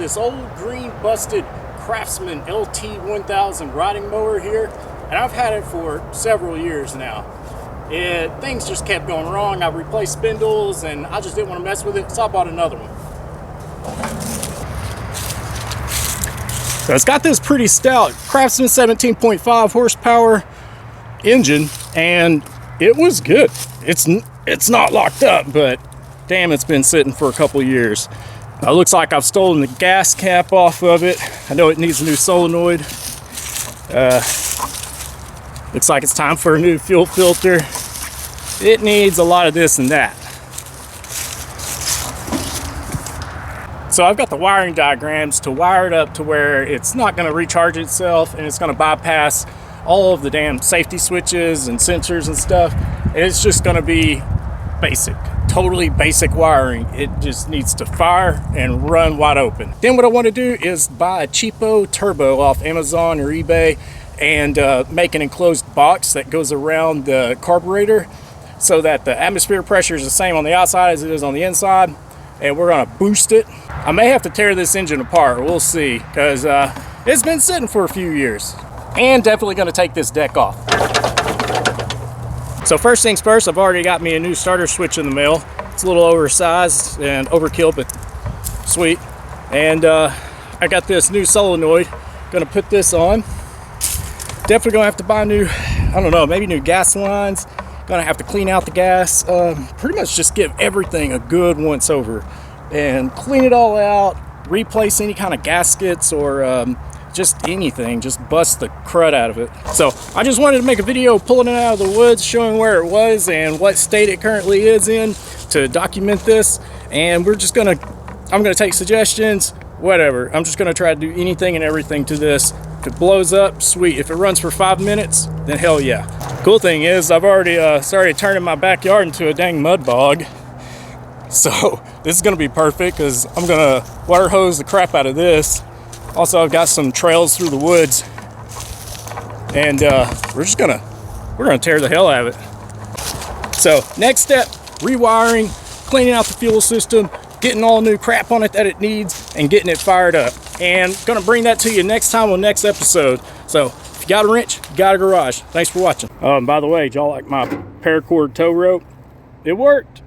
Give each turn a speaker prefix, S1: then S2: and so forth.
S1: this old green busted Craftsman LT1000 riding mower here, and I've had it for several years now. Things just kept going wrong. I replaced spindles and I just didn't want to mess with it, so I bought another one. So it's got this pretty stout Craftsman 17.5 horsepower engine, and it was good. It's not locked up, but damn, it's been sitting for a couple years. Looks like I've stolen the gas cap off of it. I know it needs a new solenoid. Looks like it's time for a new fuel filter. It needs a lot of this and that. So I've got the wiring diagrams to wire it up to where it's not going to recharge itself, and it's going to bypass all of the damn safety switches and sensors and stuff. It's just going to be basic, totally basic wiring. It just needs to fire and run wide open. Then what I want to do is buy a cheapo turbo off Amazon or eBay and make an enclosed box that goes around the carburetor so that the atmosphere pressure is the same on the outside as it is on the inside, and we're going to boost it. I may have to tear this engine apart, we'll see, because it's been sitting for a few years. And definitely going to take this deck off. So first things first, I've already got me a new starter switch in the mail. It's a little oversized and overkill, but sweet. And I got this new solenoid. Gonna put this on. Definitely gonna have to buy new, I don't know, maybe new gas lines. Gonna have to clean out the gas. Pretty much just give everything a good once over and clean it all out, replace any kind of gaskets or just anything, just bust the crud out of it. So I just wanted to make a video pulling it out of the woods, showing where it was and what state it currently is in to document this. And I'm gonna take suggestions, whatever. I'm just gonna try to do anything and everything to this. If it blows up, sweet. If it runs for 5 minutes, then hell yeah. Cool thing is I've already started turning my backyard into a dang mud bog. So this is gonna be perfect because I'm gonna water hose the crap out of this. Also, I've got some trails through the woods, and we're gonna tear the hell out of it. So next step, rewiring, cleaning out the fuel system, getting all new crap on it that it needs, and getting it fired up. And gonna bring that to you next time on next episode. So if you got a wrench, you got a garage. Thanks for watching. By the way, y'all like my paracord tow rope? It worked.